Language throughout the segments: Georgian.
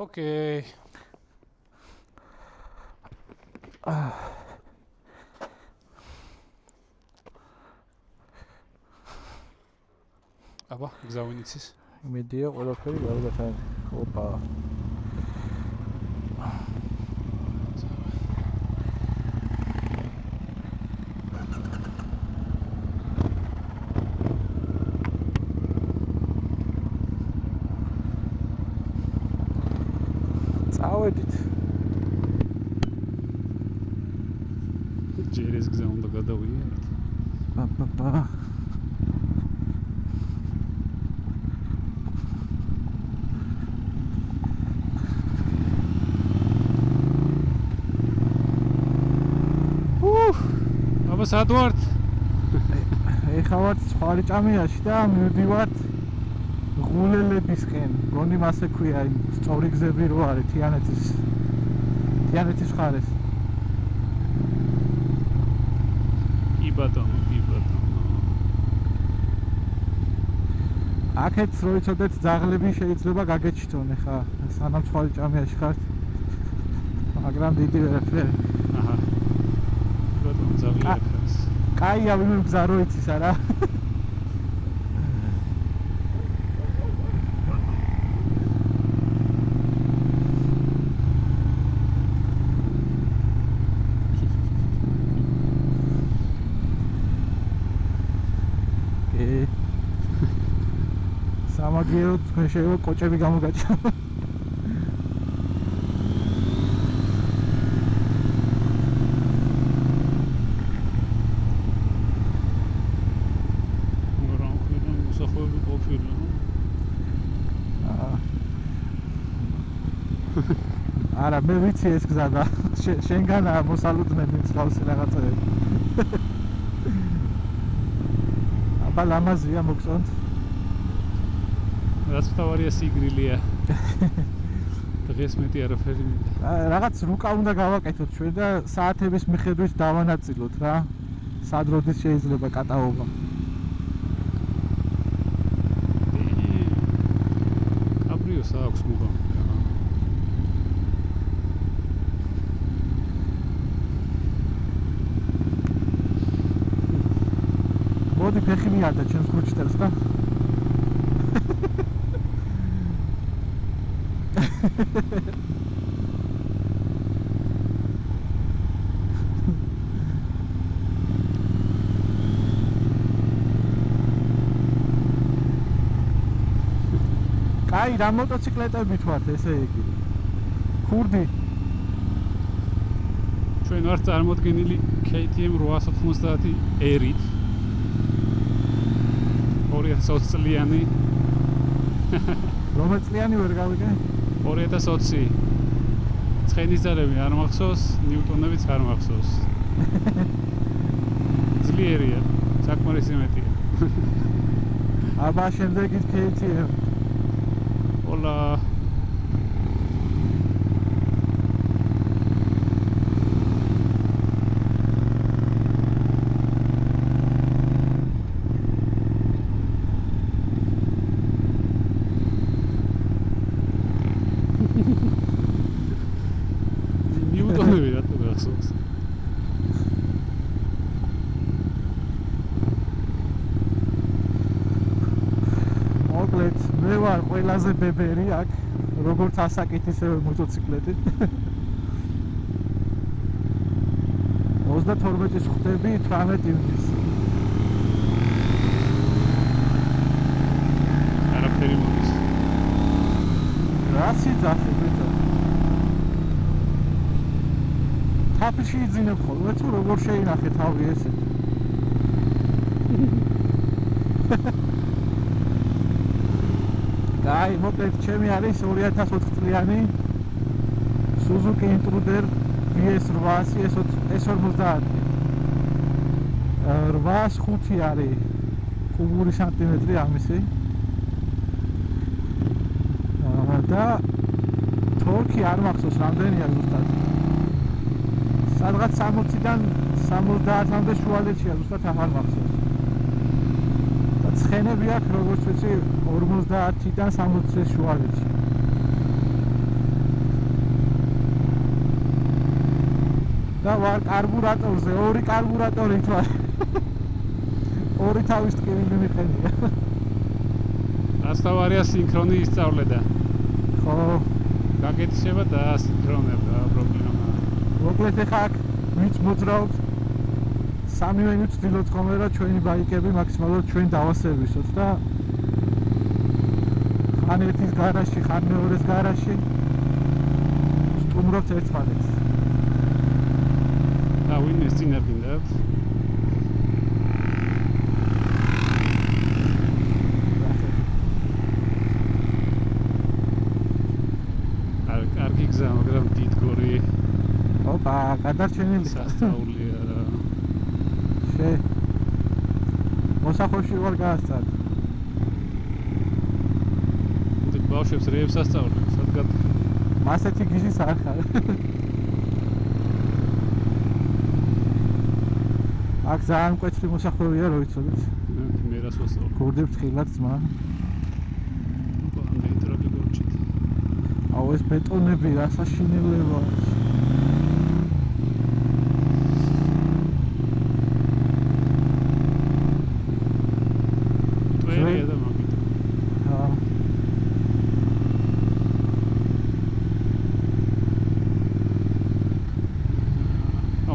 Okay. აბა, გზავინიც ის. მედია ყველაფერი გავგათანე. ოპა. წავედით. ჯერ ეს გზა უნდა გადავიაროთ. პაპა. აბა სად ვართ? ეხლა ვართ სხვარი ჭამიაში და მივდივართ ღულელებისკენ. გონი მასე ქვია იმ სწორი გზები რო არის თიანეთის მხარეს. კი ბატონო. აქეთ რო იცოდეთ ძაღლები შეიძლება გაგეჩიტონ ეხლა სანამ სხვარი ჭამიაში ხართ. მაგრამ დიდი ვერაფერი. აჰა. ბატონო ძაღლი ახავს. კაია ვინ გზა რო იცის არა? სამაგიერო თქვენ შეიძლება კოჭები გამოგაჭრა. არა მე ვიცი ეს გზა და შენგანაა მოსალოდნელი მსგავსი რაღაცები. აბა ლამაზია მოგწონთ. რაც თავარია სიგრილია. დღეს მეტი არაფერი მინდა. რაღაც რუკა უნდა გავაკეთოთ ჩვენ და საათების მიხედვით დავანაწილოთ რა. სად როდის შეიძლება კატაობა. აბრიოს აქვს მოგა. მოდი ფეხი მიარდა ჩემს კრუჩტერს და კაი რა მოტოციკლეტებით ვართ ესე იგი ქურდი ჩვენ ვართ წარმოდგენილი KTM 890 R-ით 2020 წლიანი რომელ წლიანი ვერ გავიგე 2020 ცხენის ძალები არ მახსოვს ნიუტონებიც არ მახსოვს ძლიერია საკმარისი მეტია აბა შემდეგით KTM Hola ნიუტონები რატო გახსოვს მოკლედ მე ვარ ყველაზე ბებერი აქ როგორც ასაკით ისე მოტოციკლეტით 32-ის ხვდები 18 ივნისს არაფერი მოდის რა სიძახი ბიჭო თაფლში იძინებ ხოლმე თუ როგორ შეინახე თავი ესე Ai, მოკლედ ჩემი არის 2004 წლიანი Suzuki Intruder VS800 S50 805 არის კუბური სანტიმეტრი ამისი და თორქი არ მახსოვს რამდენია ზუსტად სადღაც 60-დან 70-მდე შუალედშია ზუსტად აღარ მახსოვს და ცხენი ფრენები აქვს როგორც ვიცი 50-დან 60-ის შუალედში. და ვარ კარბურატორზე, ორი კარბურატორით ვარ. ორი თავის ტკივილი მიყენია. ასთავარია სინქრონი ისწავლე და ხო, გაგეთიშება და ასინქრონებდა პრობლემა. მოკლედ ეხა აქ ვინც მოძრაობს 3 მინუტს ვცდილობთ ხოლმე რომ ჩვენი ბაიკები მაქსიმალურად ჩვენ დავასერვისოთ და ხან ერთის გარაჟში, ხან მეორეს გარაჟში სტუმრობთ ერთმანეთს. და ვინ ეს წინ აღინდათ? კარგი გზა, მაგრამ დიდგორი ოპა, გადარჩენილი სასწაულია რა. მოსახოში ვარ გაასწარ. ბავშვებს რეებს ასწავლებ, სადგან მასეთი გიზის არ ხარ. აქ ძალიან მკვეთრი მოსახლეობია, რო იცოდეთ. მე რას ვასწავლებ? გორდებს ხილად ძმა. მეტროები გორჩით. აუ ეს ბეტონები რა საშინელებაა. ტვერია და მაგით.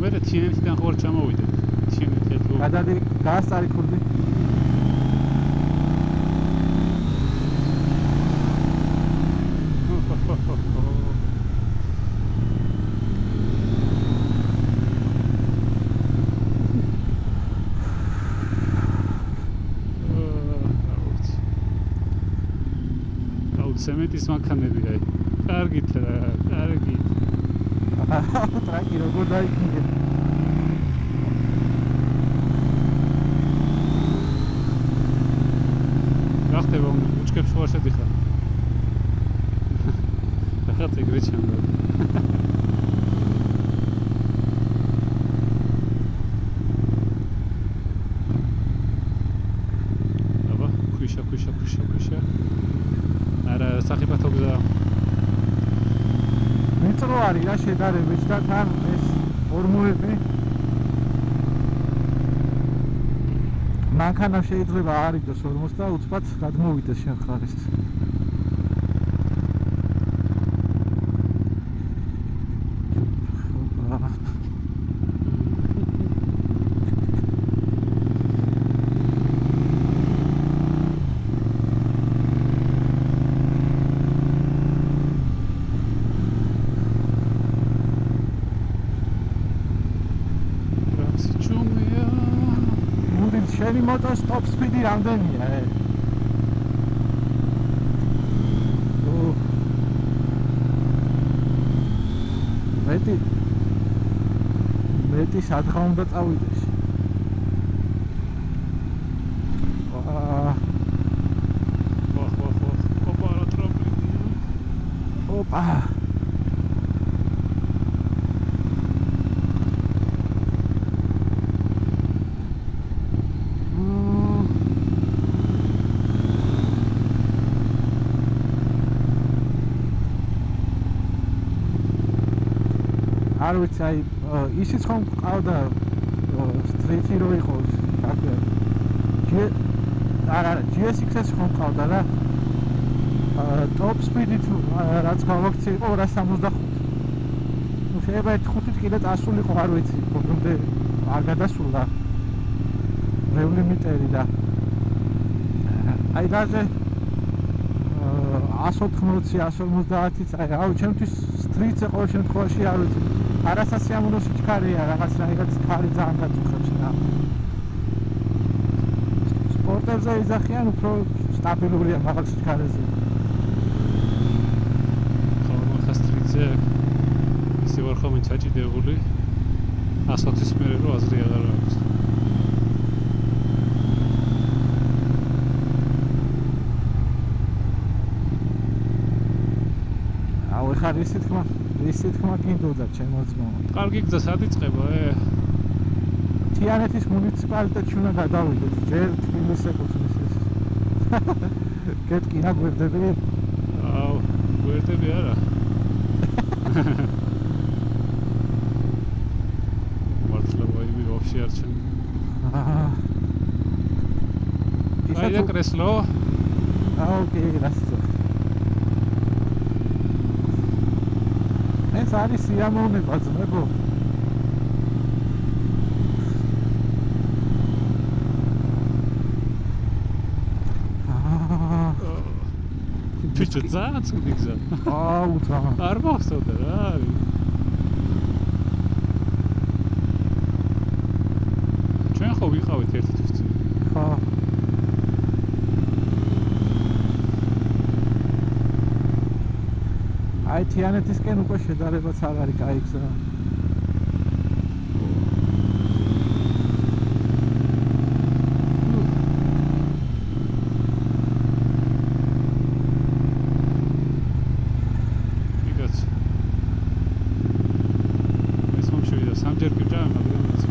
მე TNT-დან ხوار ჩამოვიდეთ. TNT-ი თუ გადადი გაასწარი ქურდი. ცემენტის მანქანები აი. კარგით რა, კარგით. ტრაკი როგორ დაიქნია. გახდება უჩქებს ხوار შედიხარ. ახაც ეგრე ჩამდა. აბა, ქვიშა. არა, სახიფათო გზა. მეტრო არის რა შედარებით და თან ეს ორმოები მანქანა შეიძლება არ იყოს 40 და უცბად გადმოვიდეს შენ ხარეს. შენი მოტოს stop speed-ი რამდენია? მეტი სადღა უნდა წავიდეს. ოპა, რა ტრაპეზია. ოპა. არ ვიცი, აი ისიც ხომ ყავდა სტრიტი რო იყოს, აკვე. არა, GSX-ს ხომ ყავდა რა. Top speed-ით რაც გავაქცე იყო 265. ნუ შეიძლება 5-ით კიდე წასულიყო, არ ვიცი, პრობლემდე არ გადასულა. რევლიმიტერი და აი დაზე 180-150-იც, აი რავი, ჩემთვის სტრიტზე ყოველ შემთხვევაში არ ვიცი. არასასიამოვნო სიჩქარეა, რაღაც ქარი ძალიან გაწუხებს და სპორტებზე იძახიან უფრო სტაბილურია მაღალ სიჩქარეზე. ხო, სტრიტზე ისე ვარ ხოლმე ჩაჭიდებული 120-ის მერე რო აზრი აღარ აქვს. აუ ეხლა ისე თქმა გინდოდა ჩემო ძმო. კარგი გზა სად იწყება? თიანეთის მუნიციპალიტეტში უნდა გადავიდეთ, ჯერ თბილისს ეკუთვნის ეს. გეტკინა გვერდები? აუ, გვერდები არა. მართლა ვაიმე ვაფშე არ ჩან. აი და კრესლო. ოკეი, რასწორ. ეს არის სიამოვნება ძმებო. ბიჭო ძალიან ცუდი გზა. აუ ძალიან. არ მახსოვდა რა არის. ჩვენ ხო ვიყავით ერთით წინ. ხო. აი თიანეთისკენ უკვე შედარებაც არ არის კაი გზა. სამჯერ გიჭამ, მაგრამ ეს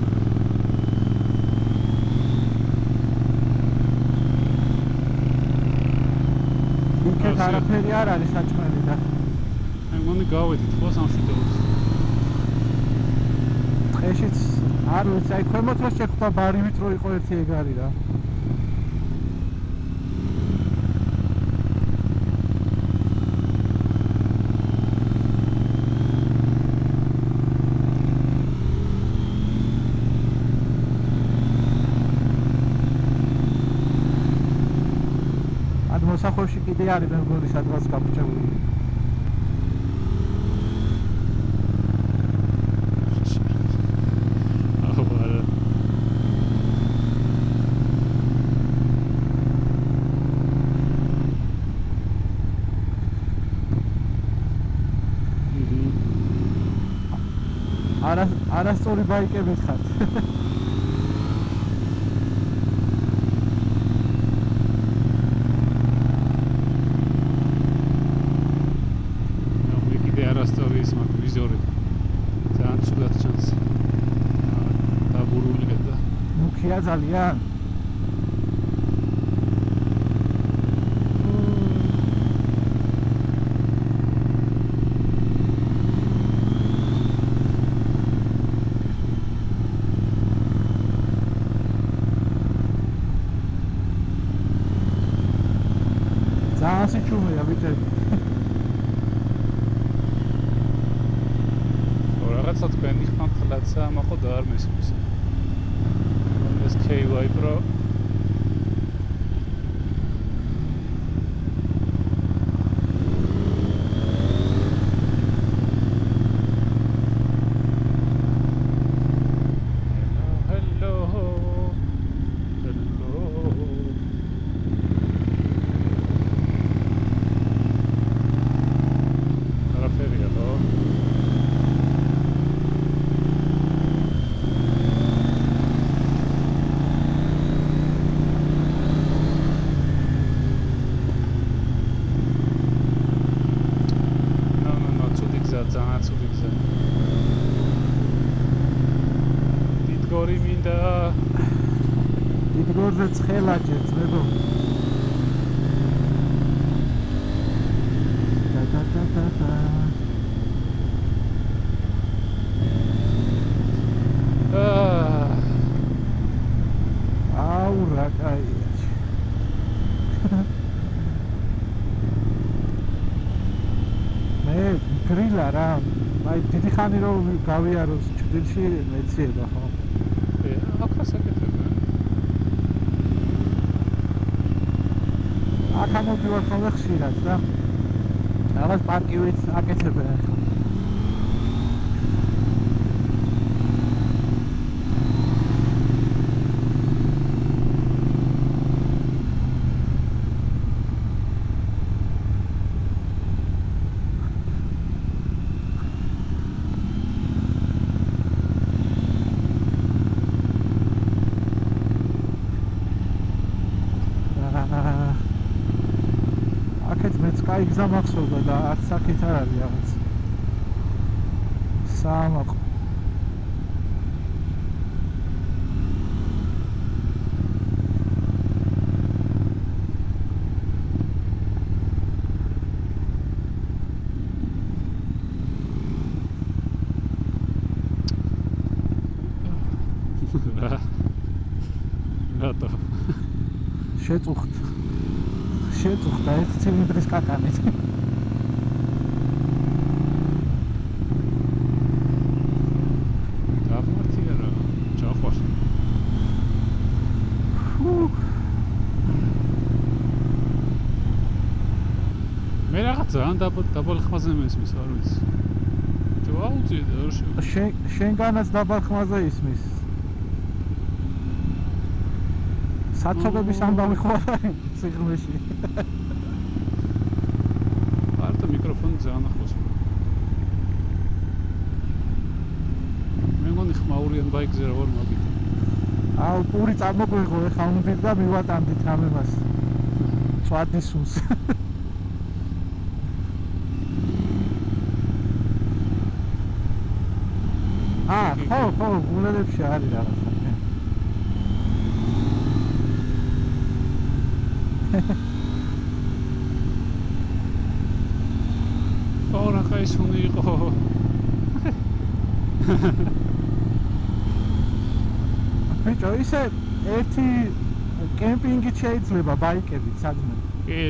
იქეთ არაფერი არ არის საჭმელი და აი მგონი გავედით ხო სამშვიდობოს. ტყეშიც არ ვიცი, აი ქვემოთ რო შეხვდა ბარივით რო იყო ერთი ეგარი რა. მოსახვევში კიდე არის მე მგონი სადღაც გაფრჩებული. აუ არა. არასწორი ბაიკებით ხართ. არასწორის მაგ ვიზორი ძალიან ცუდად ჩანს. დაბურული და მუქია ძალიან. ძალიან სიჩუმეა ბიჭები. რაღაცა თქვენი ხმამთლაცა მაყო და არ მესმის. ეს KY Pro hello არაფერია ხო? ძალიან ცუდი გზა. დიდგორი მინდა. დიდგორზე ცხელაჯე ძმებო. აუ რა კაია. გრილა რა, აი დიდი ხანი რომ გავიაროს ჭდილში მეციება ხო? აკრას აკეთებდა. აქ ამოვიდივარ ხოლმე ხშირად და რაღაც პარკივით აკეთებენ ხო? აი გზა მახსოვდა და არც აქეთ არ არის რაღაც საამაყო. შეწუხდა ერთ ცილინდრის კაკანით. გამართია რა, ჩახვას. მე რაღაც ძალიან დაბალ ხმაზე მესმის, არ ვიცი. აუწია და არ შენგანაც დაბალ ხმაზე ისმის. საცობების ამბავი ხო არის სიღრმეში. მარტო მიკროფონი ძალიან ახლოს. მე მგონი ხმაურიან ბაიკზე რა ვარ მაგით. აუ პური წარმოგვიღო ეხა უნდა და მივატანდით რამებას. წვადის სულს. ხო, გულერებში არის რაღაცა. ორა ხაისუნი იყო. ბიჭო, ისე ერთი კემპინგით შეიძლება ბაიკებით სადმე. კი.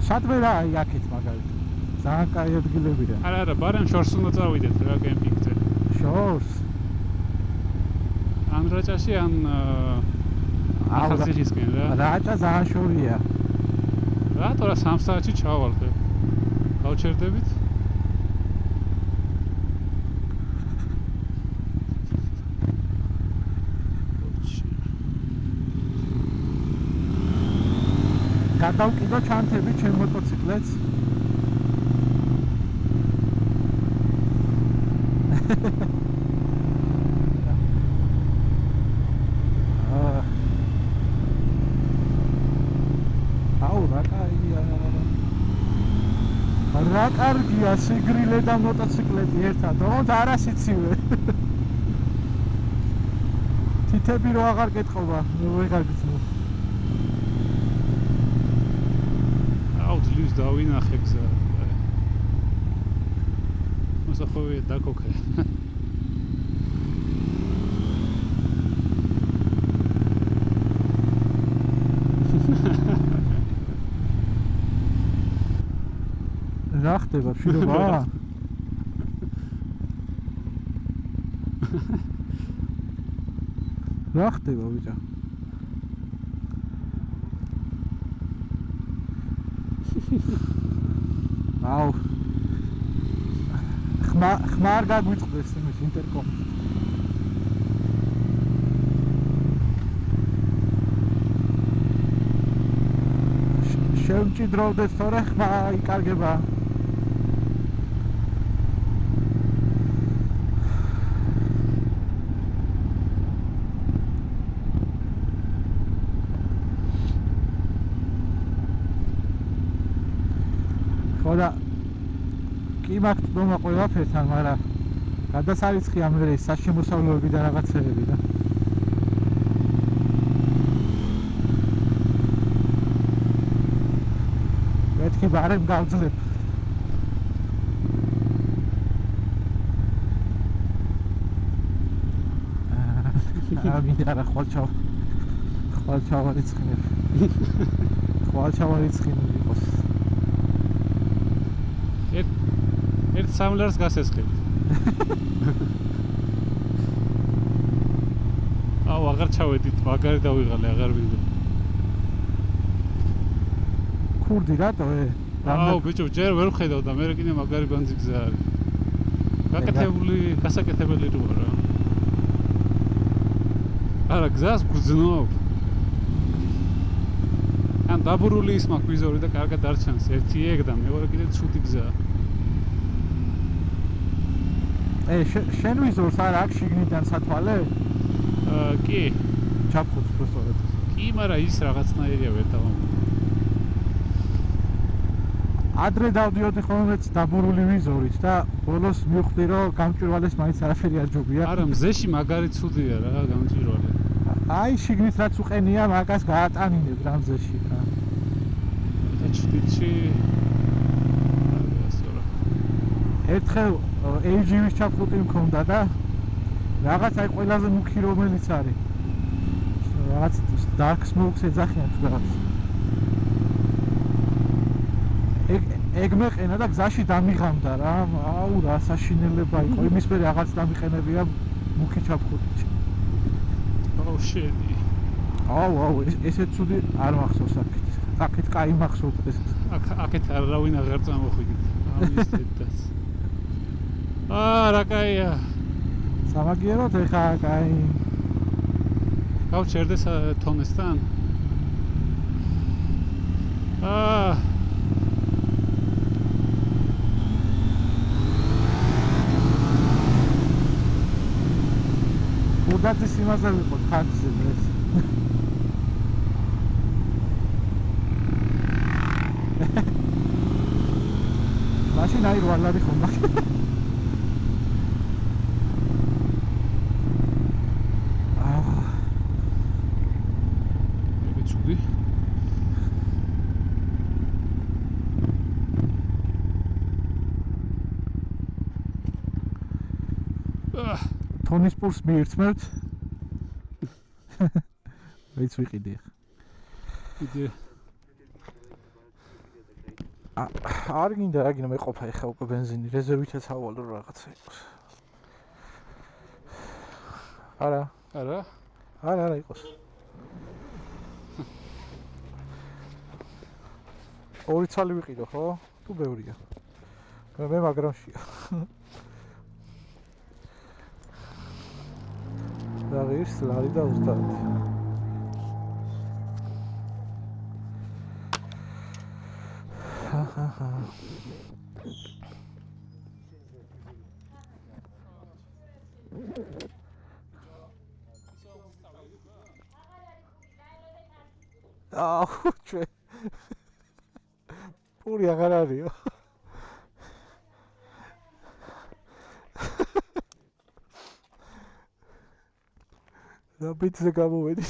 სადმე რა აქეთ მაგალითად. ძალიან კაი ადგილებია. არა, ბარემ შორს უნდა წავიდეთ რა კემპინგზე. შორს? ან რაჭაში, ან ახალციხისკენ რა. რაჭა ძალიან შორია. რატო რა 3 საათში ჩავალ ხე? გავჩერდებით? გადავკიდო ჩანთები ჩემ მოტოციკლეთს. რა კარგია სიგრილე და მოტოციკლეტი ერთად, თუმცა არა სიცივე. თითები რო აღარ გეტყობა, ვეღარ გძნო. აუ ძლივს დავინახე გზა. მოსახოვია დაკოქე. რა ხდება მშვიდობა? რა ხდება ბიჭო? აუ ხმარ გაგვიწყდეს იმის ინტერკომს. შევჭიდროვდეთ თორე ხმა იკარგება. ხოდა კი მაქვს დომა ყველაფერთან, მაგრამ გადასარიცხია მე საშემოსავლეები და რაღაცეები და მეთქი ბარემ გავძლებ. მინდა რა ხვალჩავარიცხინებ. ხვალჩავარიცხინებ იყოს. ერთ სამლარს გასესხეთ. აუ აღარ ჩავედით, მაგარი დავიღალე, აღარ ვიდო. ქურდი რატო აუ ბიჭო, ჯერ ვერ ვხედავ და მე კიდე მაგარი ბანძი გზა არის. გასაკეთებელი როა რა. არა, გზას გძნობ. ან დაბურული ის მაქვს ვიზორი და კარგად არ ჩანს. ერთი ეგ და მეორე კიდე ცუდი გზაა. შენ ვიზორს არ აქვს შიგნიდან სათვალე? კი. ჩაფხუც პროსტორად. კი, მაგრამ ის რაღაცნაირია ვერ დავამბობ. ადრე დავდიოდი ხოლმეც დაბურული ვიზორით და ბოლოს მივხვდი რომ გამჭვირვალეს მაინც არაფერი არ ჯობია. არა, მზეში მაგარი ცუდია რა გამჭვირვალე. აი შიგნით რაც უყენია, მაგას გაატანინებ რა მზეში რა. და ჩდიტში ერთხელ AGV-ის ჩაფხუტი მქონდა და რაღაც აი ყველაზე მუქი რომელიც არის. რაღაც dark smoke-ს ეძახიან თუ რაღაც. ეგ მეყენა და გზაში დამიღამდა რა. აუ რა საშინელება იყო. იმის მერე რაღაც დამიყენებია მუქი ჩაფხუტით. Oh shit. აუ ესე ცუდი არ მახსოვს აქეთ. აქეთ კაი მახსოვს ეს. აქეთ არავინ აღარ წამოხვიდით. ამის დედას. რა კაია. სამაგიეროდ ეხა კაი. გავჩერდეს თომესთან? უდაძის იმაზე ვიყოთ ხანძზე დღეს. მაშინ აი ვალარი ხომ. მეგეცუდი. თონის პულს მიირთმევთ. ვეც ვიყიდე. იდე. არ გინდა რა გინდა მეყოფა ეხა უკვე ბენზინი რეზერვითაც ავალო რაღაცა იყოს. არა იყოს. ორი ცალი ვიყიდო ხო? თუ ბევრია. მე მაგრამშია. და ღირს ლარი და უსტადი. ჩვენ პური აღარ არისო. და ბიტზე გამოვედი.